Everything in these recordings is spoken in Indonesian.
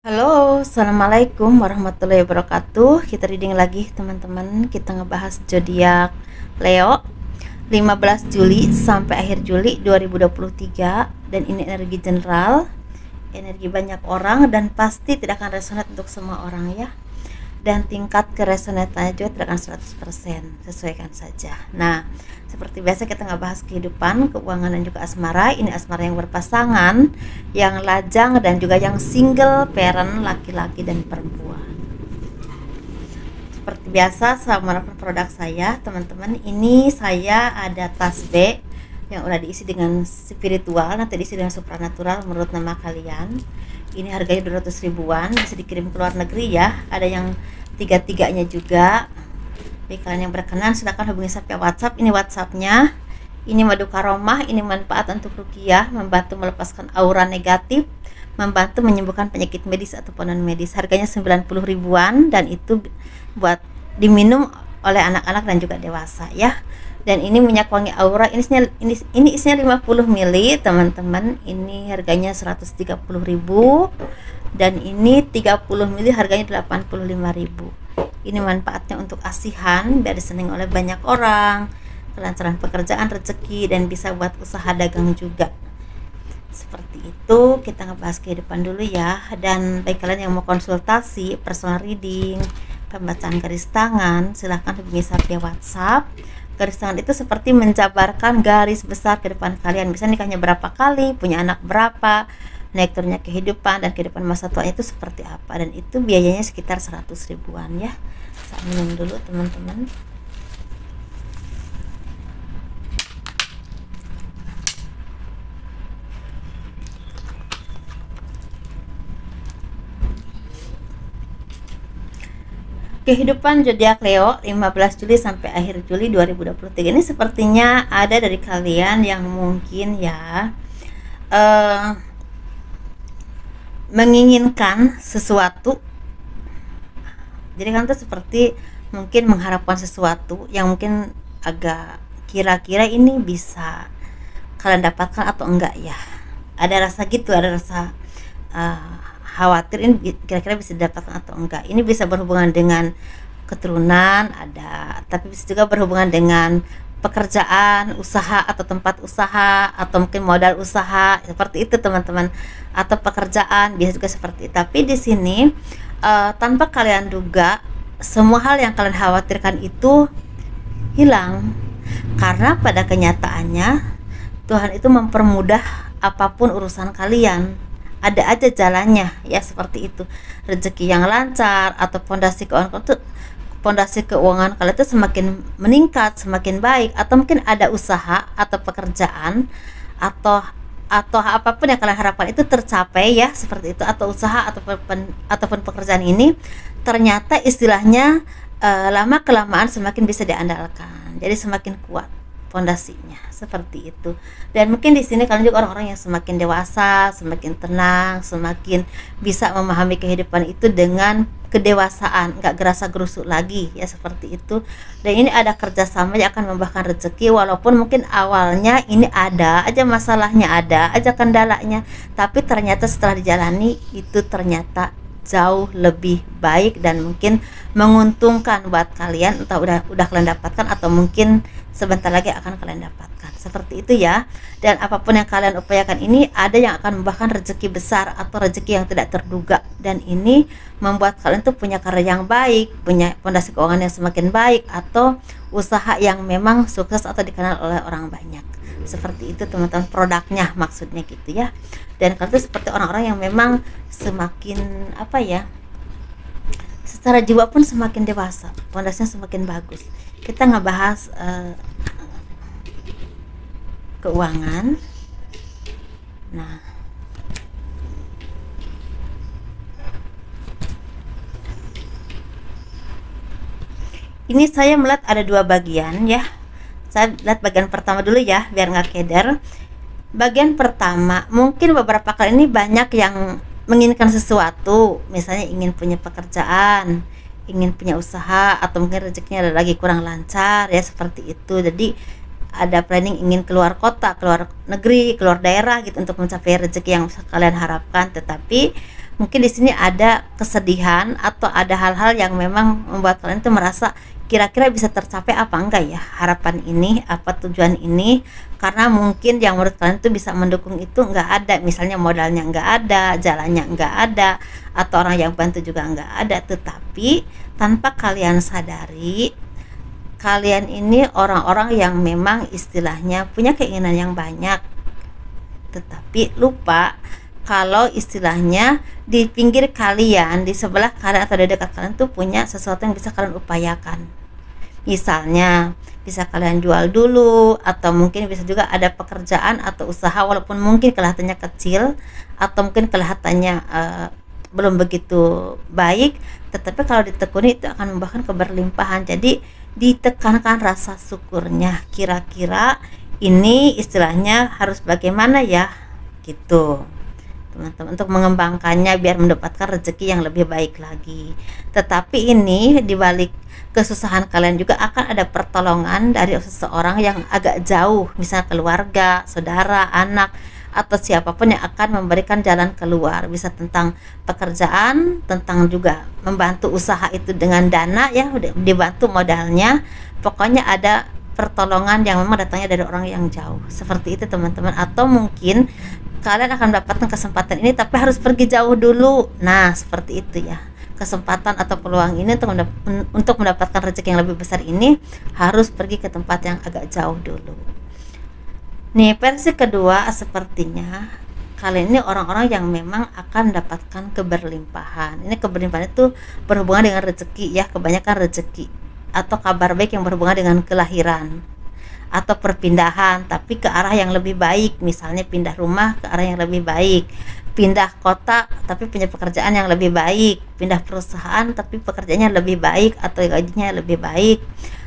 Halo, assalamualaikum warahmatullahi wabarakatuh. Kita reading lagi teman-teman. Kita ngebahas zodiak Leo 15 Juli sampai akhir Juli 2023. Dan ini energi general, energi banyak orang, dan pasti tidak akan resonate untuk semua orang ya. Dan tingkat keresonatannya juga tidak akan 100%, sesuaikan saja. Nah, seperti biasa kita ngebahas kehidupan, keuangan, dan juga asmara. Ini asmara yang berpasangan, yang lajang, dan juga yang single parent, laki-laki dan perempuan. Seperti biasa, sama produk saya teman-teman, ini saya ada tas B yang udah diisi dengan spiritual, nanti diisi dengan supranatural menurut nama kalian. Ini harganya 200 ribuan, bisa dikirim ke luar negeri ya. Ada yang tiga-tiganya juga. Bagi kalian yang berkenan silakan hubungi saya via WhatsApp. Ini WhatsAppnya. Ini madu karomah, ini manfaat untuk ruqyah, membantu melepaskan aura negatif, membantu menyembuhkan penyakit medis ataupun non medis. Harganya 90 ribuan dan itu buat diminum oleh anak-anak dan juga dewasa ya. Dan ini minyak wangi aura, ini isinya 50 ml teman-teman. Ini harganya 130 ribu dan ini 30 ml harganya 85 ribu. Ini manfaatnya untuk asihan biar disenangi oleh banyak orang, kelancaran pekerjaan, rezeki, dan bisa buat usaha dagang juga. Seperti itu. Kita ngebahas kehidupan dulu ya. Dan bagi kalian yang mau konsultasi, personal reading, pembacaan garis tangan, silahkan hubungi saya via WhatsApp. Garis tangan itu seperti menjabarkan garis besar ke depan kalian. Misalnya nikahnya berapa kali, punya anak berapa, naik turunnya kehidupan, dan kehidupan masa tua itu seperti apa. Dan itu biayanya sekitar 100 ribuan ya. Saya minum dulu teman-teman. Kehidupan zodiak Leo 15 Juli sampai akhir Juli 2023 ini sepertinya ada dari kalian yang mungkin ya menginginkan sesuatu. Jadi kan tuh seperti mungkin mengharapkan sesuatu yang mungkin agak kira-kira ini bisa kalian dapatkan atau enggak ya. Ada rasa gitu, ada rasa uh, khawatir ini kira-kira bisa didapatkan atau enggak. Ini bisa berhubungan dengan keturunan ada, tapi bisa juga berhubungan dengan pekerjaan, usaha atau tempat usaha, atau mungkin modal usaha seperti itu teman-teman, atau pekerjaan bisa juga seperti itu. Tapi di sini tanpa kalian duga, semua hal yang kalian khawatirkan itu hilang, karena pada kenyataannya Tuhan itu mempermudah apapun urusan kalian. Ada aja jalannya ya, seperti itu. Rezeki yang lancar atau pondasi keuangan kalian itu semakin meningkat, semakin baik, atau mungkin ada usaha atau pekerjaan atau apapun yang kalian harapkan itu tercapai ya, seperti itu. Atau usaha ataupun pekerjaan ini ternyata istilahnya lama kelamaan semakin bisa diandalkan, jadi semakin kuat fondasinya, seperti itu. Dan mungkin di sini kalian juga orang-orang yang semakin dewasa, semakin tenang, semakin bisa memahami kehidupan itu dengan kedewasaan, nggak gerasa gerusuk lagi ya, seperti itu. Dan ini ada kerjasama yang akan membuahkan rezeki, walaupun mungkin awalnya ini ada aja masalahnya, ada aja kendalanya, tapi ternyata setelah dijalani itu ternyata jauh lebih baik dan mungkin menguntungkan buat kalian. Entah udah kalian dapatkan atau mungkin sebentar lagi akan kalian dapatkan, seperti itu ya. Dan apapun yang kalian upayakan ini ada yang akan membawakan rezeki besar atau rezeki yang tidak terduga, dan ini membuat kalian tuh punya karir yang baik, punya fondasi keuangan yang semakin baik, atau usaha yang memang sukses atau dikenal oleh orang banyak, seperti itu teman-teman. Produknya maksudnya gitu ya. Dan kalian tuh seperti orang-orang yang memang semakin apa ya, secara jiwa pun semakin dewasa, fondasinya semakin bagus. Kita ngebahas keuangan. Nah, ini saya melihat ada dua bagian ya. Saya lihat bagian pertama dulu ya biar nggak keder. Bagian pertama, mungkin beberapa kali ini banyak yang menginginkan sesuatu, misalnya ingin punya pekerjaan, ingin punya usaha, atau mungkin rezekinya lagi kurang lancar ya, seperti itu. Jadi ada planning ingin keluar kota, keluar negeri, keluar daerah gitu untuk mencapai rezeki yang kalian harapkan. Tetapi mungkin di sini ada kesedihan atau ada hal-hal yang memang membuat kalian tuh merasa kira-kira bisa tercapai apa enggak ya harapan ini, apa tujuan ini, karena mungkin yang menurut kalian tuh bisa mendukung itu enggak ada, misalnya modalnya enggak ada, jalannya enggak ada, atau orang yang bantu juga enggak ada. Tetapi tanpa kalian sadari, kalian ini orang-orang yang memang istilahnya punya keinginan yang banyak, tetapi lupa kalau istilahnya di pinggir kalian, di sebelah kalian atau di dekat kalian tuh punya sesuatu yang bisa kalian upayakan. Misalnya bisa kalian jual dulu, atau mungkin bisa juga ada pekerjaan atau usaha walaupun mungkin kelihatannya kecil atau mungkin kelihatannya belum begitu baik, tetapi kalau ditekuni itu akan membawakan keberlimpahan. Jadi ditekankan rasa syukurnya, kira-kira ini istilahnya harus bagaimana ya gitu teman-teman, untuk mengembangkannya biar mendapatkan rezeki yang lebih baik lagi. Tetapi ini dibalik kesusahan kalian juga akan ada pertolongan dari seseorang yang agak jauh, misalnya keluarga, saudara, anak, atau siapapun yang akan memberikan jalan keluar. Bisa tentang pekerjaan, tentang juga membantu usaha itu dengan dana ya, dibantu modalnya. Pokoknya ada pertolongan yang memang datangnya dari orang yang jauh, seperti itu teman-teman. Atau mungkin kalian akan mendapatkan kesempatan ini tapi harus pergi jauh dulu. Nah seperti itu ya, kesempatan atau peluang ini untuk mendapatkan rezeki yang lebih besar ini harus pergi ke tempat yang agak jauh dulu. Nih versi kedua, sepertinya kalian ini orang-orang yang memang akan mendapatkan keberlimpahan. Ini keberlimpahan itu berhubungan dengan rezeki ya, kebanyakan rezeki atau kabar baik yang berhubungan dengan kelahiran atau perpindahan tapi ke arah yang lebih baik, misalnya pindah rumah ke arah yang lebih baik, pindah kota tapi punya pekerjaan yang lebih baik, pindah perusahaan tapi pekerjaannya lebih baik atau gajinya lebih baik,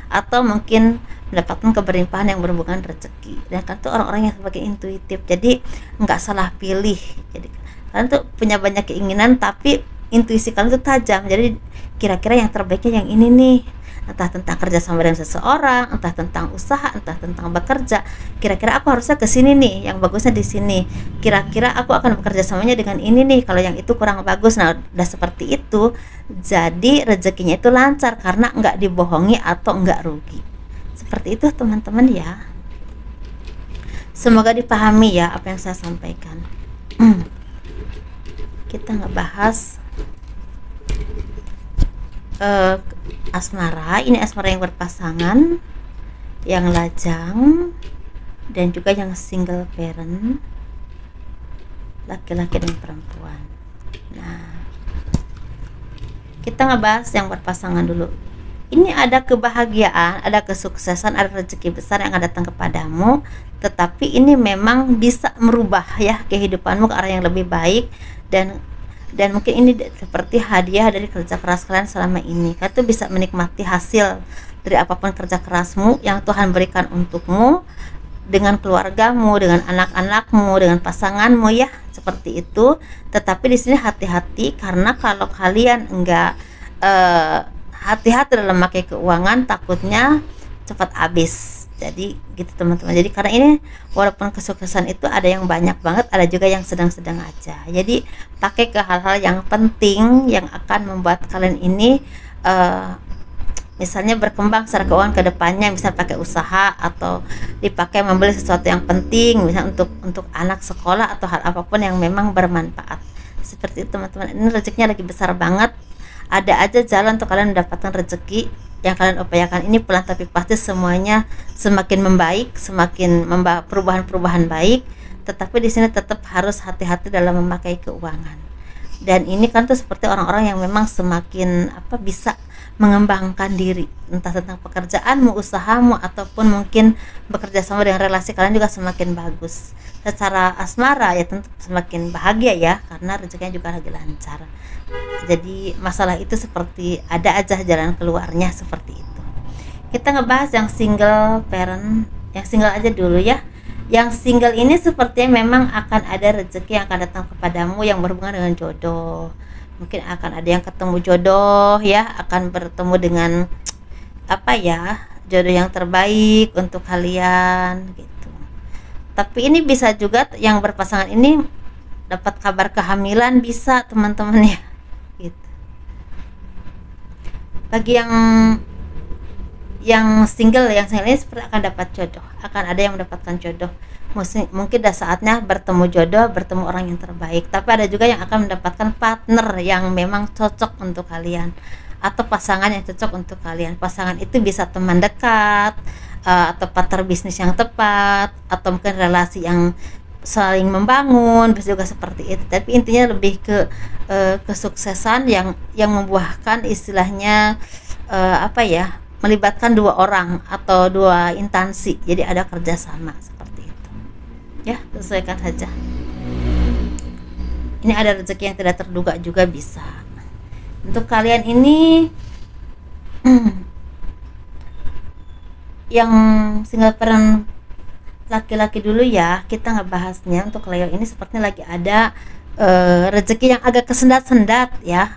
atau mungkin mendapatkan keberlimpahan yang berhubungan rezeki. Dan kan tuh orang-orang yang sebagai intuitif, jadi nggak salah pilih. Jadi kalian tuh punya banyak keinginan tapi intuisi kalian tuh tajam, jadi kira-kira yang terbaiknya yang ini nih, entah tentang kerja sama dengan seseorang, entah tentang usaha, entah tentang bekerja. Kira-kira aku harusnya ke sini nih, yang bagusnya di sini. Kira-kira aku akan bekerja samanya dengan ini nih, kalau yang itu kurang bagus. Nah, udah seperti itu, jadi rezekinya itu lancar karena nggak dibohongi atau nggak rugi. Seperti itu teman-teman ya. Semoga dipahami ya apa yang saya sampaikan. Kita ngebahas asmara. Ini asmara yang berpasangan, yang lajang, dan juga yang single parent, laki-laki dan perempuan. Nah, kita ngebahas yang berpasangan dulu. Ini ada kebahagiaan, ada kesuksesan, ada rezeki besar yang akan datang kepadamu, tetapi ini memang bisa merubah ya kehidupanmu ke arah yang lebih baik, dan mungkin ini seperti hadiah dari kerja keras kalian selama ini. Kalian tuh bisa menikmati hasil dari apapun kerja kerasmu yang Tuhan berikan untukmu, dengan keluargamu, dengan anak-anakmu, dengan pasanganmu ya, seperti itu. Tetapi di sini hati-hati, karena kalau kalian enggak hati-hati dalam memakai keuangan, takutnya cepat habis. Jadi gitu teman-teman. Jadi karena ini walaupun kesuksesan itu ada yang banyak banget, ada juga yang sedang-sedang aja. Jadi pakai ke hal-hal yang penting yang akan membuat kalian ini misalnya berkembang secara keuangan ke depannya, bisa pakai usaha atau dipakai membeli sesuatu yang penting, misalnya untuk anak sekolah atau hal apapun yang memang bermanfaat. Seperti itu teman-teman. Ini rezekinya lagi besar banget. Ada aja jalan untuk kalian mendapatkan rezeki yang kalian upayakan ini pelan tapi pasti semuanya semakin membaik, semakin membawa perubahan-perubahan baik. Tetapi di sini tetap harus hati-hati dalam memakai keuangan. Dan ini kan tuh seperti orang-orang yang memang semakin bisa mengembangkan diri, entah tentang pekerjaanmu, usahamu, ataupun mungkin bekerja sama dengan relasi kalian juga semakin bagus. Secara asmara ya tentu semakin bahagia ya, karena rezekinya juga lagi lancar. Jadi masalah itu seperti ada aja jalan keluarnya, seperti itu. Kita ngebahas yang single parent, yang single aja dulu ya. Yang single ini sepertinya memang akan ada rezeki yang akan datang kepadamu yang berhubungan dengan jodoh. Mungkin akan ada yang ketemu jodoh ya, akan bertemu dengan jodoh yang terbaik untuk kalian gitu. Tapi ini bisa juga yang berpasangan ini dapat kabar kehamilan bisa teman-teman ya gitu. Bagi yang single ini seperti akan dapat jodoh, akan ada yang mendapatkan jodoh. Mungkin udah saatnya bertemu jodoh, bertemu orang yang terbaik. Tapi ada juga yang akan mendapatkan partner yang memang cocok untuk kalian, atau pasangan yang cocok untuk kalian. Pasangan itu bisa teman dekat, atau partner bisnis yang tepat, atau mungkin relasi yang saling membangun, bisa juga seperti itu. Tapi intinya lebih ke kesuksesan yang membuahkan istilahnya melibatkan dua orang atau dua instansi, jadi ada kerjasama seperti itu ya. Sesuaikan saja, ini ada rezeki yang tidak terduga juga bisa untuk kalian ini. Yang single parent laki-laki dulu ya, kita ngebahasnya. Untuk Leo ini sepertinya lagi ada rezeki yang agak kesendat-sendat ya,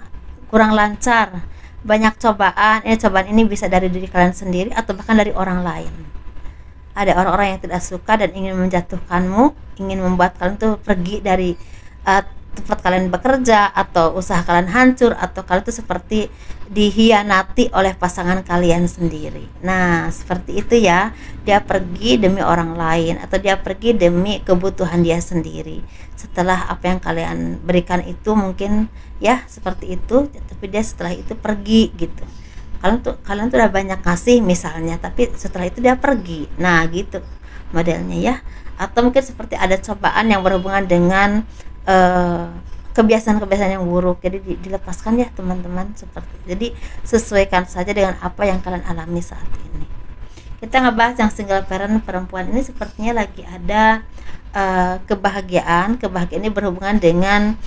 kurang lancar, banyak cobaan. Cobaan ini bisa dari diri kalian sendiri atau bahkan dari orang lain. Ada orang-orang yang tidak suka dan ingin menjatuhkanmu, ingin membuat kalian tuh pergi dari tempat kalian bekerja, atau usaha kalian hancur, atau kalian tuh seperti dihianati oleh pasangan kalian sendiri. Nah seperti itu ya, dia pergi demi orang lain, atau dia pergi demi kebutuhan dia sendiri. Setelah apa yang kalian berikan itu mungkin ya seperti itu, tapi dia setelah itu pergi gitu. Kalian tuh udah banyak kasih misalnya, tapi setelah itu dia pergi. Nah gitu modelnya ya. Atau mungkin seperti ada cobaan yang berhubungan dengan kebiasaan-kebiasaan yang buruk, jadi dilepaskan ya teman-teman. Jadi sesuaikan saja dengan apa yang kalian alami saat ini. Kita ngebahas yang single parent perempuan ini, sepertinya lagi ada kebahagiaan ini berhubungan dengan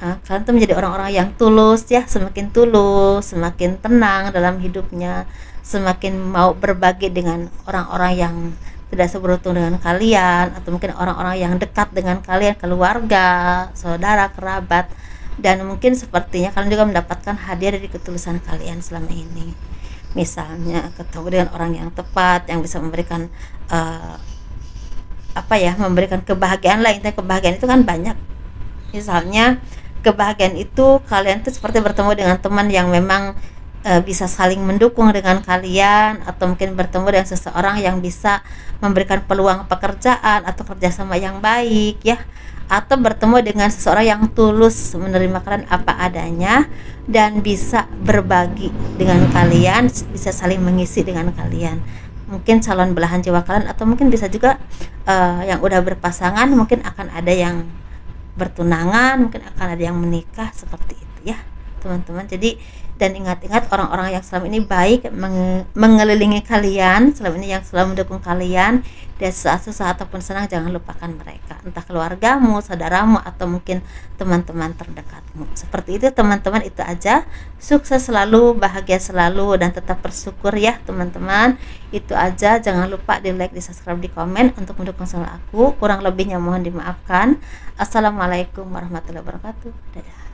kalian tuh menjadi orang-orang yang tulus ya, semakin tulus, semakin tenang dalam hidupnya, semakin mau berbagi dengan orang-orang yang tidak seberuntung dengan kalian, atau mungkin orang-orang yang dekat dengan kalian, keluarga, saudara, kerabat. Dan mungkin sepertinya kalian juga mendapatkan hadiah dari ketulusan kalian selama ini. Misalnya ketemu dengan orang yang tepat, yang bisa memberikan memberikan kebahagiaan lah. Intinya kebahagiaan itu kan banyak. Misalnya kebahagiaan itu kalian tuh seperti bertemu dengan teman yang memang bisa saling mendukung dengan kalian, atau mungkin bertemu dengan seseorang yang bisa memberikan peluang pekerjaan atau kerjasama yang baik ya, atau bertemu dengan seseorang yang tulus menerima kalian apa adanya dan bisa berbagi dengan kalian, bisa saling mengisi dengan kalian. Mungkin calon belahan jiwa kalian, atau mungkin bisa juga yang udah berpasangan, mungkin akan ada yang bertunangan, mungkin akan ada yang menikah, seperti itu ya teman-teman. Jadi dan ingat-ingat orang-orang yang selama ini baik mengelilingi kalian, selama ini yang selalu mendukung kalian, dan saat susah ataupun senang jangan lupakan mereka, entah keluargamu, saudaramu, atau mungkin teman-teman terdekatmu. Seperti itu teman-teman, itu aja. Sukses selalu, bahagia selalu, dan tetap bersyukur ya teman-teman. Itu aja, jangan lupa di like, di subscribe, di komen untuk mendukung channel aku. Kurang lebihnya mohon dimaafkan. Assalamualaikum warahmatullahi wabarakatuh. Dadah.